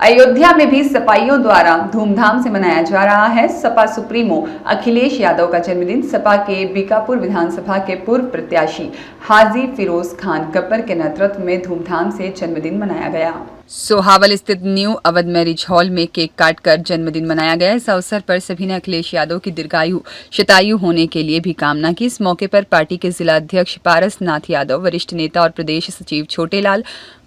अयोध्या में भी सपाइयों द्वारा धूमधाम से मनाया जा रहा है सपा सुप्रीमो अखिलेश यादव का जन्मदिन। सपा के बीकापुर विधानसभा के पूर्व प्रत्याशी हाजी फिरोज खान गब्बर के नेतृत्व में धूमधाम से जन्मदिन मनाया गया। सोहावल स्थित न्यू अवध मैरिज हॉल में केक काटकर जन्मदिन मनाया गया। इस अवसर पर सभी ने अखिलेश यादव की दीर्घायु शतायु होने के लिए भी कामना की। इस मौके पर पार्टी के जिला अध्यक्ष पारस नाथ यादव, वरिष्ठ नेता और प्रदेश सचिव छोटेलाल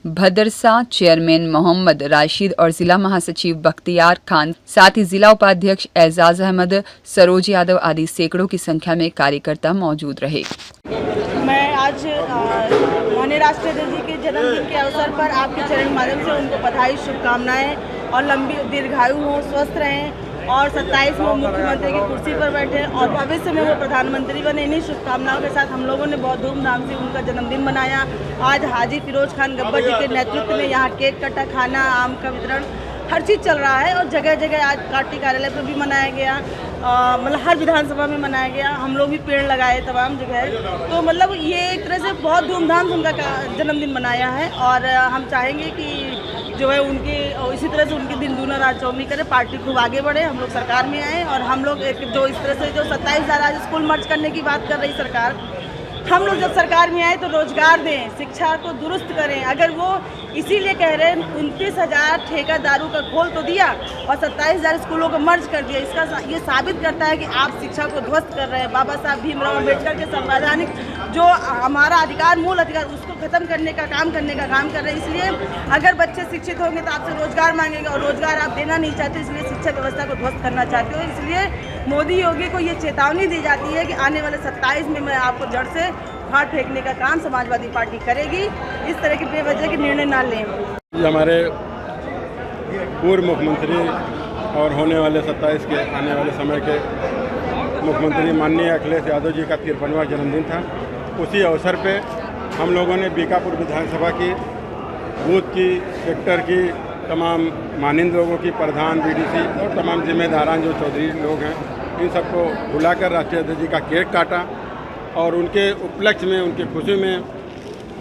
भदरसा, चेयरमैन मोहम्मद राशिद और जिला महासचिव बख्तियार खान, साथ ही जिला उपाध्यक्ष एजाज अहमद, सरोज यादव आदि सैकड़ों की संख्या में कार्यकर्ता मौजूद रहे। मैं आज माननीय राष्ट्रीय अध्यक्ष जी के जन्मदिन के अवसर पर आपके चरण माध्यम से उनको बधाई, शुभकामनाएं और लंबी दीर्घायु हों, स्वस्थ रहें और 27 में मुख्यमंत्री की कुर्सी पर बैठे और भविष्य में वो प्रधानमंत्री बने। इन्हीं शुभकामनाओं के साथ हम लोगों ने बहुत धूमधाम से उनका जन्मदिन मनाया। आज हाजी फिरोज खान गब्बर जी के नेतृत्व में यहाँ केक कटा, खाना, आम का वितरण, हर चीज़ चल रहा है और जगह जगह आज पार्टी कार्यालय पर भी मनाया गया, मतलब हर विधानसभा में मनाया गया। हम लोग भी पेड़ लगाए तमाम जगह। तो मतलब ये एक तरह से बहुत धूमधाम से उनका जन्मदिन मनाया है और हम चाहेंगे कि जो है उनकी इसी तरह से उनकी दिन दूना रात चौगनी करे, पार्टी खूब आगे बढ़े, हम लोग सरकार में आए और हम लोग जो इस तरह से जो 27,000 आज स्कूल मर्ज करने की बात कर रही सरकार, हम लोग जब सरकार में आए तो रोजगार दें, शिक्षा को दुरुस्त करें। अगर वो इसीलिए कह रहे हैं 29,000 ठेकेदारों का खोल तो दिया और 27,000 स्कूलों को मर्ज कर दिया, इसका ये साबित करता है कि आप शिक्षा को ध्वस्त कर रहे हैं। बाबा साहब भीमराव अम्बेडकर के संवैधानिक जो हमारा अधिकार, मूल अधिकार, उसको खत्म करने का काम कर रहे हैं। इसलिए अगर बच्चे शिक्षित होंगे तो आपसे रोजगार मांगेंगे और रोजगार आप देना नहीं चाहते, इसलिए शिक्षा व्यवस्था को ध्वस्त करना चाहते हो। इसलिए मोदी योगी को ये चेतावनी दी जाती है कि आने वाले 27 में मैं आपको जड़ से उखाड़ फेंकने का काम समाजवादी पार्टी करेगी। इस तरह के बेवजह के निर्णय ना लें। हमारे पूर्व मुख्यमंत्री और होने वाले 27 के आने वाले समय के मुख्यमंत्री माननीय अखिलेश यादव जी का 53वां जन्मदिन था। उसी अवसर पे हम लोगों ने बीकापुर विधानसभा की बूथ की, सेक्टर की तमाम मानिंद लोगों की, प्रधान, बीडीसी और तमाम जिम्मेदारान जो चौधरी लोग हैं, इन सबको बुलाकर राष्ट्रीय अध्यक्ष जी का केक काटा और उनके उपलक्ष्य में, उनकी खुशी में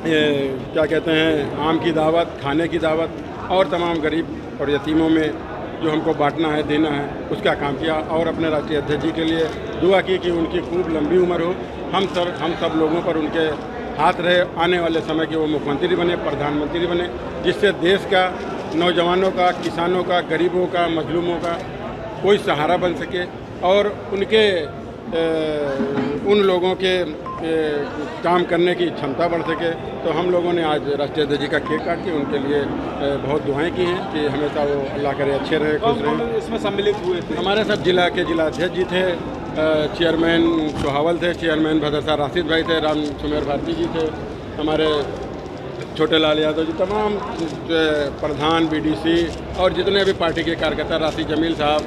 क्या कहते हैं, आम की दावत, खाने की दावत और तमाम गरीब और यतीमों में जो हमको बांटना है, देना है, उसका काम किया और अपने राष्ट्रीय अध्यक्ष जी के लिए दुआ की कि उनकी खूब लंबी उम्र हो। हम सब लोगों पर उनके हाथ रहे, आने वाले समय के वो मुख्यमंत्री बने, प्रधानमंत्री बने, जिससे देश का, नौजवानों का, किसानों का, गरीबों का, मजलूमों का कोई सहारा बन सके और उनके उन लोगों के काम करने की क्षमता बढ़ सके। तो हम लोगों ने आज राष्ट्रीय अध्यक्ष जी का केक काट के उनके लिए बहुत दुआएं की हैं कि हमेशा वो अल्लाह करे अच्छे रहे, खुश रहे। इसमें सम्मिलित हुए थे हमारे सब जिला के जिलाध्यक्ष जी थे, चेयरमैन सोहावल थे, चेयरमैन भदरसा राशिद भाई थे, राम सुमेर भारती जी थे, हमारे छोटेलाल यादव जी, तमाम प्रधान, बीडीसी और जितने भी पार्टी के कार्यकर्ता, राशि जमील साहब,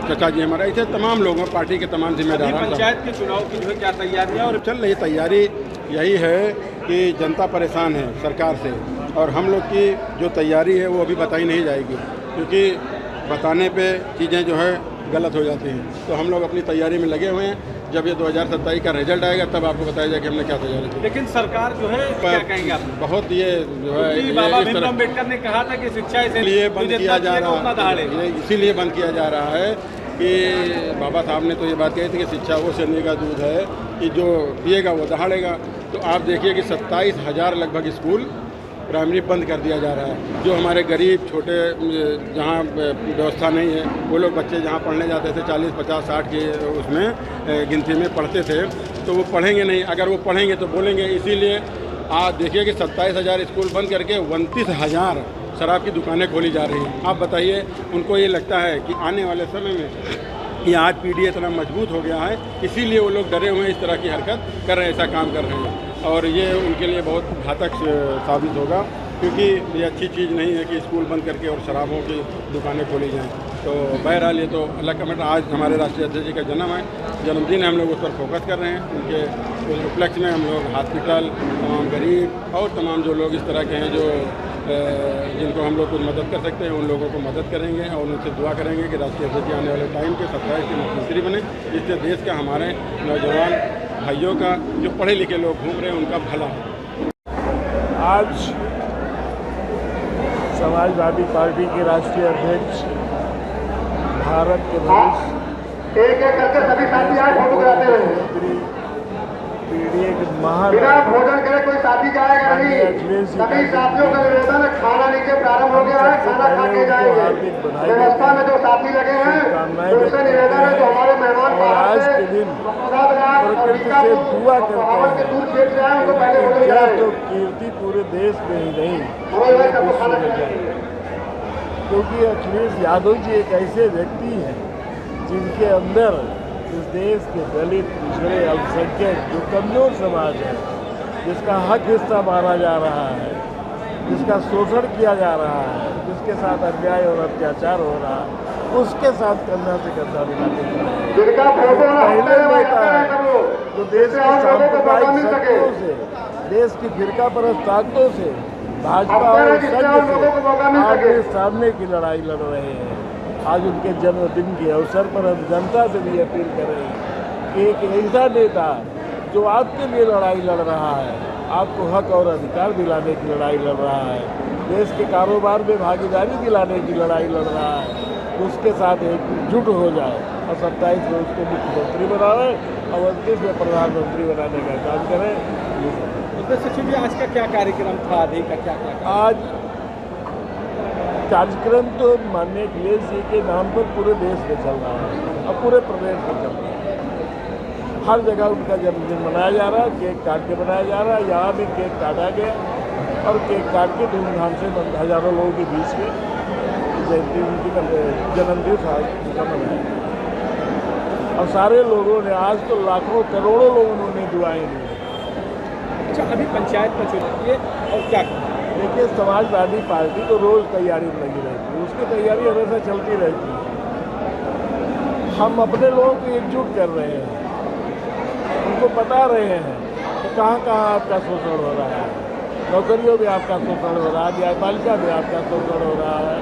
चचा जी हमारा, ऐसे तमाम लोगों, पार्टी के तमाम जिम्मेदार। पंचायत के चुनाव की जो है क्या तैयारियां और चल रही तैयारी यही है कि जनता परेशान है सरकार से और हम लोग की जो तैयारी है वो अभी बताई नहीं जाएगी, क्योंकि बताने पे चीज़ें जो है गलत हो जाती हैं। तो हम लोग अपनी तैयारी में लगे हुए हैं। जब ये 2027 का रिजल्ट आएगा तब आपको बताया जाए कि हमने क्या तैयारी की। लेकिन सरकार जो है क्या कहेंगे आप? बहुत ये जो है, बाबा भीमराव अम्बेडकर ने कहा था कि शिक्षा इसलिए बंद किया जा रहा है, इसीलिए बंद किया जा रहा है कि बाबा साहब ने तो ये बात कही थी कि शिक्षा वो शनि का दूध है कि जो पिएगा वो दहाड़ेगा। तो आप देखिए कि 27,000 लगभग स्कूल प्राइमरी बंद कर दिया जा रहा है। जो हमारे गरीब, छोटे, जहाँ व्यवस्था नहीं है, वो लोग बच्चे जहाँ पढ़ने जाते थे 40, 50, 60 की उसमें गिनती में पढ़ते थे, तो वो पढ़ेंगे नहीं। अगर वो पढ़ेंगे तो बोलेंगे। इसीलिए आप देखिए कि 27,000 स्कूल बंद करके 29,000 शराब की दुकानें खोली जा रही हैं। आप बताइए, उनको ये लगता है कि आने वाले समय में ये आज पीढ़ी इतना मजबूत हो गया है, इसीलिए वो लोग डरे हुए हैं, इस तरह की हरकत कर रहे हैं, ऐसा काम कर रहे हैं और ये उनके लिए बहुत घातक साबित होगा, क्योंकि ये अच्छी चीज़ नहीं है कि स्कूल बंद करके और शराबों की दुकानें खोली जाएं। तो बहरहाल ये तो अल्लाह का मैटर। आज हमारे राष्ट्रीय अध्यक्ष जी का जन्मदिन है, हम लोग उस पर फोकस कर रहे हैं। उनके उपलक्ष्य में हम लोग हॉस्पिटल, तमाम गरीब और तमाम जो लोग इस तरह के हैं जो जिनको हम लोग कुछ मदद कर सकते हैं, उन लोगों को मदद करेंगे और उनसे दुआ करेंगे कि राष्ट्रीय अध्यक्ष आने वाले टाइम के 27 के मुख्यमंत्री बने, जिससे देश का, हमारे नौजवान भाइयों का, जो पढ़े लिखे लोग घूम रहे हैं, उनका भला हो। आज समाजवादी पार्टी के राष्ट्रीय अध्यक्ष, भारत के भविष्य एक एक करके सभी साथी आज फोटो कराते हैं। मुख्यमंत्री, पीडीए के महान बिना भोजन करे कोई साथी जाएगा नहीं। सभी साथियों का निवेदन है, खाना नीचे प्रारंभ हो गया है, खाना खा के जाएंगे। व्यवस्था में जो साथी लगे हैं उनसे निवेदन है जो हमारे मेहमान और आज के दिन प्रकृति से दुआ करते हैं जब तो कीर्ति पूरे देश में ही नहीं पूरे विश्व में जाए, क्योंकि अखिलेश यादव जी एक ऐसे व्यक्ति हैं जिनके अंदर इस देश के दलित, पिछड़े, अल्पसंख्यक, जो कमजोर समाज है, जिसका हक हिस्सा माना जा रहा है, जिसका शोषण किया जा रहा है, जिसके साथ अन्याय और अत्याचार हो रहा है, उसके साथ कंधा से कंधा मिलाते पहले नेता है जो देश की सांप्रदायिक शक्तियों से, देश की फिरकापरस्त ताकतों से, भाजपा और संघ से आगे सामने की लड़ाई लड़ रहे हैं। आज उनके जन्मदिन के अवसर पर हम जनता से भी अपील कर रहे हैं कि एक ऐसा नेता जो आपके लिए लड़ाई लड़ रहा है, आपको हक और अधिकार दिलाने की लड़ाई लड़ रहा है, देश के कारोबार में भागीदारी दिलाने की लड़ाई लड़ रहा है, उसके साथ एकजुट हो जाए और 27 में उसको मुख्यमंत्री बनाए और 29 में प्रधानमंत्री बनाने का काम करें। उसमें सचिव जी आज का क्या कार्यक्रम था, आधे का क्या क्या आज कार्यक्रम तो माननीय अखिलेश जी के नाम पर पूरे देश में चल रहा है और पूरे प्रदेश में चल रहा है। हर जगह उनका जन्मदिन मनाया जा रहा है, केक काट के मनाया जा रहा है। यहाँ भी केक काटा गया और केक काट के धूमधाम से हजारों लोगों के बीच में जयंती उनकी जन्मदिन था उनका मनाया और सारे लोगों ने, आज तो लाखों करोड़ों लोगों ने दुआएं दी। अच्छा, अभी पंचायत का चुनाव है और क्या देखिए, समाजवादी पार्टी तो रोज़ तैयारी में लगी रहती है, उसकी तैयारी हमेशा चलती रहती है। हम अपने लोगों को एकजुट कर रहे हैं, उनको बता रहे हैं कि कहाँ कहाँ आपका शोषण हो रहा है, नौकरियों में आपका शोषण हो रहा है, न्यायपालिका में आपका शोषण हो रहा है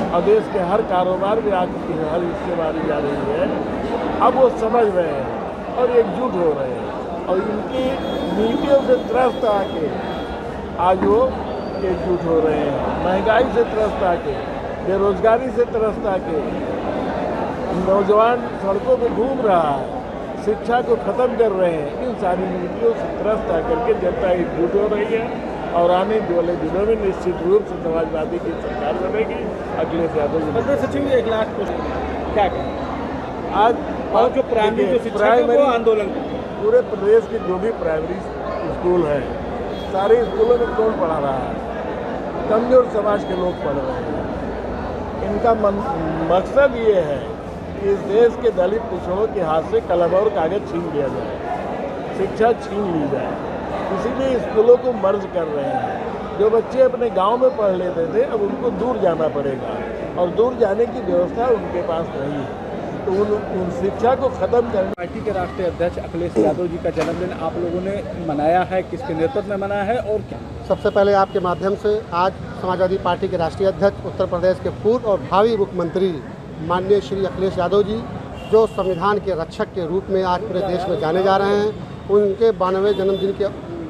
और देश के हर कारोबार में आपकी हर हिस्सेदारी जा रही है। अब वो समझ रहे हैं और एकजुट हो रहे हैं और इनकी नीतियों से त्रस्त आके आज वो एकजुट हो रहे हैं। महंगाई से त्रस्त आके, बेरोजगारी से त्रस्त आके, नौजवान सड़कों पे घूम रहा है, शिक्षा को ख़त्म कर रहे हैं। इन सारी नीतियों से त्रस्त आकर के जनता एकजुट हो रही है और आने वाले दिनों में निश्चित रूप से समाजवादी की सरकार बनेगी। अखिलेश यादव जी सचिव जी एक लास्ट क्वेश्चन क्या कहें आज और जो प्राइमरी आंदोलन पूरे प्रदेश के जो भी प्राइमरी स्कूल हैं, सारे स्कूलों में कौन पढ़ा रहा है? कमजोर समाज के लोग पढ़ रहे हैं। इनका मकसद ये है कि इस देश के दलित पिछड़ों के हाथ से कलम और कागज छीन लिया जाए, शिक्षा छीन ली जाए, इसीलिए स्कूलों को मर्ज कर रहे हैं। जो बच्चे अपने गांव में पढ़ लेते थे अब उनको दूर जाना पड़ेगा और दूर जाने की व्यवस्था उनके पास नहीं है, तो उन शिक्षा को ख़त्म करने। पार्टी के राष्ट्रीय अध्यक्ष अखिलेश यादव जी का जन्मदिन आप लोगों ने मनाया है, किसके नेतृत्व में मनाया है और क्या? सबसे पहले आपके माध्यम से आज समाजवादी पार्टी के राष्ट्रीय अध्यक्ष, उत्तर प्रदेश के पूर्व और भावी मुख्यमंत्री माननीय श्री अखिलेश यादव जी, जो संविधान के रक्षक के रूप में आज पूरे देश में जाने जा रहे हैं, उनके 92वें जन्मदिन के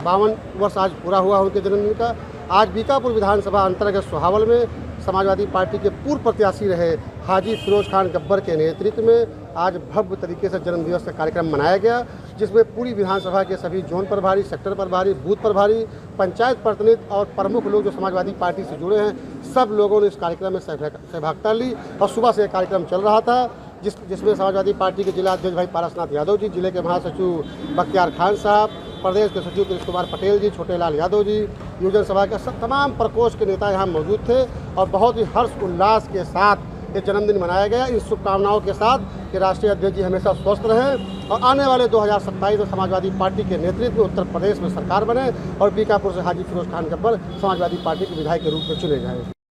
52 वर्ष आज पूरा हुआ उनके जन्मदिन का। आज बीकापुर विधानसभा अंतर्गत सोहावल में समाजवादी पार्टी के पूर्व प्रत्याशी रहे हाजी फिरोज खान गब्बर के नेतृत्व में आज भव्य तरीके से जन्मदिवस का कार्यक्रम मनाया गया, जिसमें पूरी विधानसभा के सभी जोन प्रभारी, सेक्टर प्रभारी, बूथ प्रभारी, पंचायत प्रतिनिधि और प्रमुख लोग जो समाजवादी पार्टी से जुड़े हैं, सब लोगों ने इस कार्यक्रम में सहभागिता ली और सुबह से कार्यक्रम चल रहा था, जिसमें समाजवादी पार्टी के जिला अध्यक्ष भाई पारसनाथ यादव जी, जिले के महासचिव बख्तियार खान साहब, प्रदेश के सचिव कृष्ण कुमार पटेल जी, छोटे लाल यादव जी, युवजन सभा के तमाम प्रकोष्ठ के नेता यहाँ मौजूद थे और बहुत ही हर्ष उल्लास के साथ ये जन्मदिन मनाया गया। इन शुभकामनाओं के साथ कि राष्ट्रीय अध्यक्ष जी हमेशा स्वस्थ रहें और आने वाले 2027 में समाजवादी पार्टी के नेतृत्व में उत्तर प्रदेश में सरकार बने और बीकापुर से हाजी फिरोज खान गब्बर समाजवादी पार्टी के विधायक के रूप में चुने जाएं।